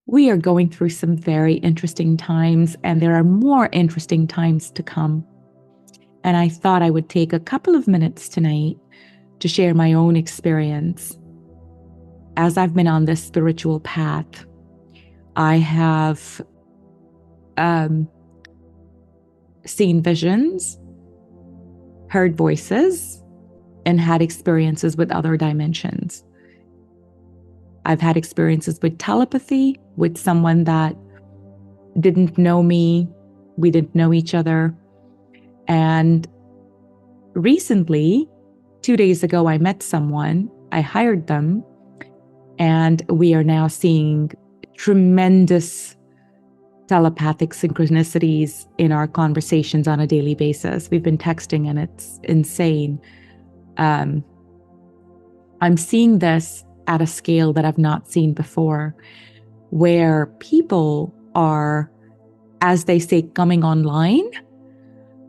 We are going through some very interesting times, and there are more interesting times to come. And I thought I would take a couple of minutes tonight to share my own experience. As I've been on this spiritual path, I have seen visions, heard voices, and had experiences with other dimensions. I've had experiences with telepathy, with someone that didn't know me. We didn't know each other. And recently, 2 days ago, I met someone, I hired them, and we are now seeing tremendous telepathic synchronicities in our conversations on a daily basis. We've been texting and it's insane. I'm seeing this at a scale that I've not seen before, where people are, as they say, coming online.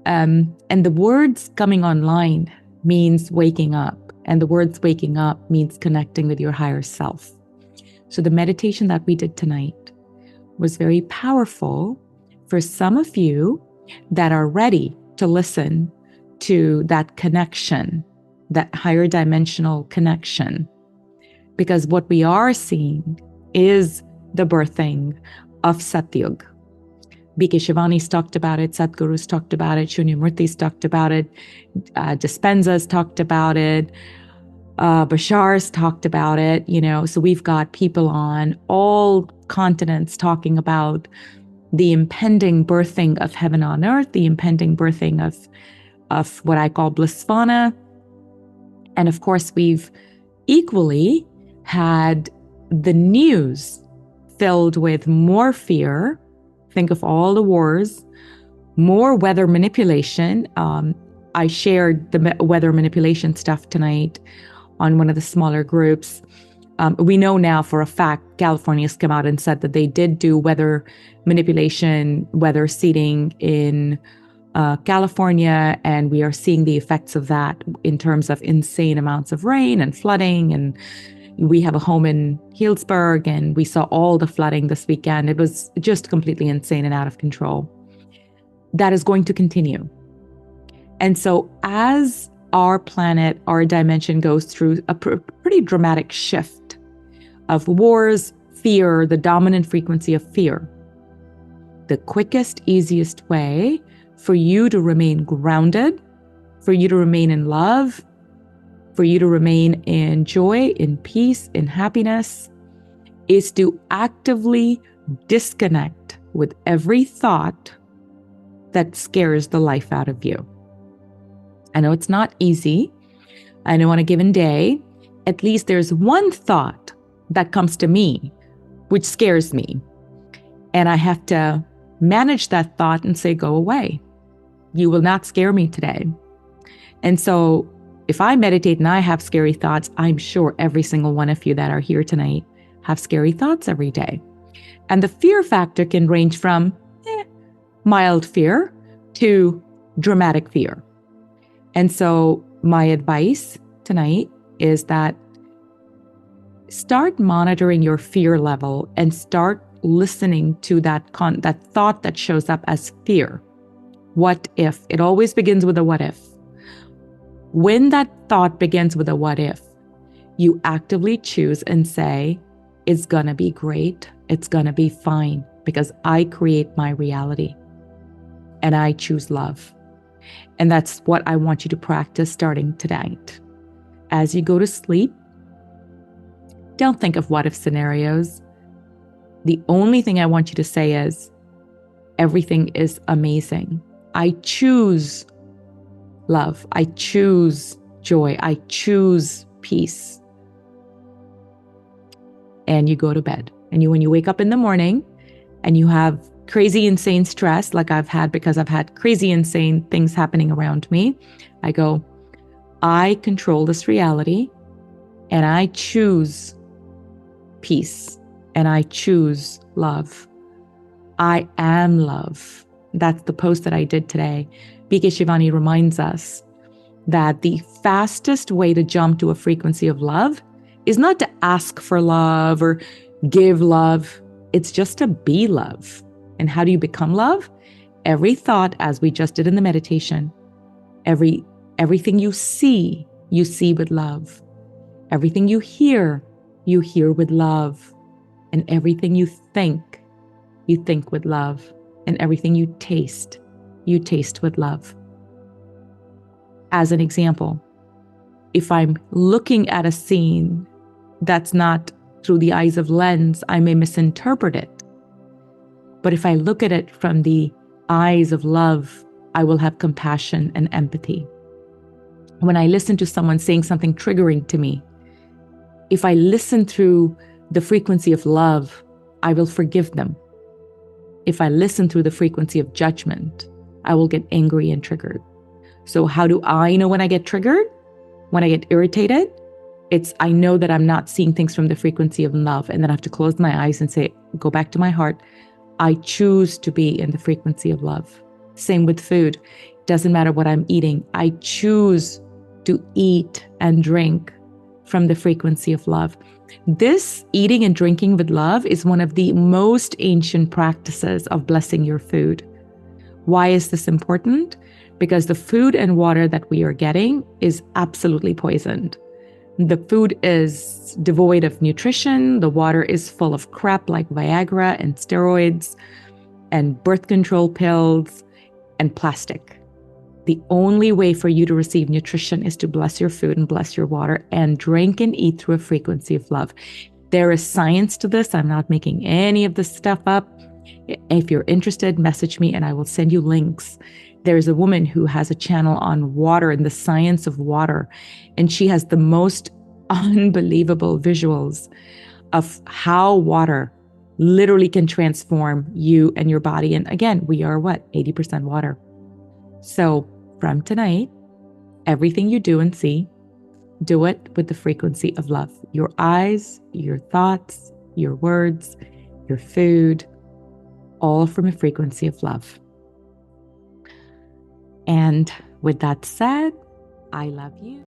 And the words coming online means waking up. And the words waking up means connecting with your higher self. So the meditation that we did tonight was very powerful for some of you that are ready to listen to that connection, that higher dimensional connection. Because what we are seeing is the birthing of Satyug. B.K. Shivani's talked about it, Sadhguru's talked about it, Shunyamurti's talked about it, Dispenza's talked about it, Bashar's talked about it, so we've got people on all continents talking about the impending birthing of heaven on earth, the impending birthing of what I call Blissvana. And of course, we've equally had the news filled with more fear. Think of all the wars, more weather manipulation. I shared the weather manipulation stuff tonight on one of the smaller groups. We know now for a fact, California's come out and said that they did do weather manipulation, weather seeding in California, and we are seeing the effects of that in terms of insane amounts of rain and flooding. And we have a home in Healdsburg, and we saw all the flooding this weekend. It was just completely insane and out of control. That is going to continue. And so as our planet, our dimension goes through a pretty dramatic shift of wars, fear, the dominant frequency of fear, the quickest, easiest way for you to remain grounded, for you to remain in love, for you to remain in joy, in peace, in happiness, is to actively disconnect with every thought that scares the life out of you. I know it's not easy. I know on a given day, at least there's one thought that comes to me, which scares me. And I have to manage that thought and say, go away. You will not scare me today. And so if I meditate and I have scary thoughts, I'm sure every single one of you that are here tonight have scary thoughts every day. And the fear factor can range from mild fear to dramatic fear. And so my advice tonight is that start monitoring your fear level and start listening to that thought that shows up as fear. What if? It always begins with a what if. When that thought begins with a what if, you actively choose and say, it's gonna be great, it's gonna be fine, because I create my reality and I choose love. And that's what I want you to practice starting tonight. As you go to sleep, don't think of what if scenarios. The only thing I want you to say is, everything is amazing. I choose love. I choose joy. I choose peace. And you go to bed. And when you wake up in the morning and you have crazy, insane stress like I've had, because I've had crazy, insane things happening around me, I go, I control this reality and I choose peace and I choose love. I am love. That's the post that I did today. B.K. Shivani reminds us that the fastest way to jump to a frequency of love is not to ask for love or give love. It's just to be love. And how do you become love? Every thought, as we just did in the meditation, everything you see with love. Everything you hear with love. And everything you think with love. And everything you taste with love. As an example, if I'm looking at a scene that's not through the eyes of lens, I may misinterpret it. But if I look at it from the eyes of love, I will have compassion and empathy. When I listen to someone saying something triggering to me, if I listen through the frequency of love, I will forgive them. If I listen through the frequency of judgment, I will get angry and triggered. So how do I know when I get triggered? When I get irritated? I know that I'm not seeing things from the frequency of love, and then I have to close my eyes and say, go back to my heart. I choose to be in the frequency of love. Same with food. Doesn't matter what I'm eating. I choose to eat and drink from the frequency of love. This eating and drinking with love is one of the most ancient practices of blessing your food. Why is this important? Because the food and water that we are getting is absolutely poisoned. The food is devoid of nutrition. The water is full of crap like Viagra and steroids and birth control pills and plastic. The only way for you to receive nutrition is to bless your food and bless your water and drink and eat through a frequency of love. There is science to this. I'm not making any of this stuff up. If you're interested, message me and I will send you links. There's a woman who has a channel on water and the science of water, and she has the most unbelievable visuals of how water literally can transform you and your body. And again, we are 80% water. So from tonight, everything you do and see, do it with the frequency of love. Your eyes, your thoughts, your words, your food, all from a frequency of love. And with that said, I love you.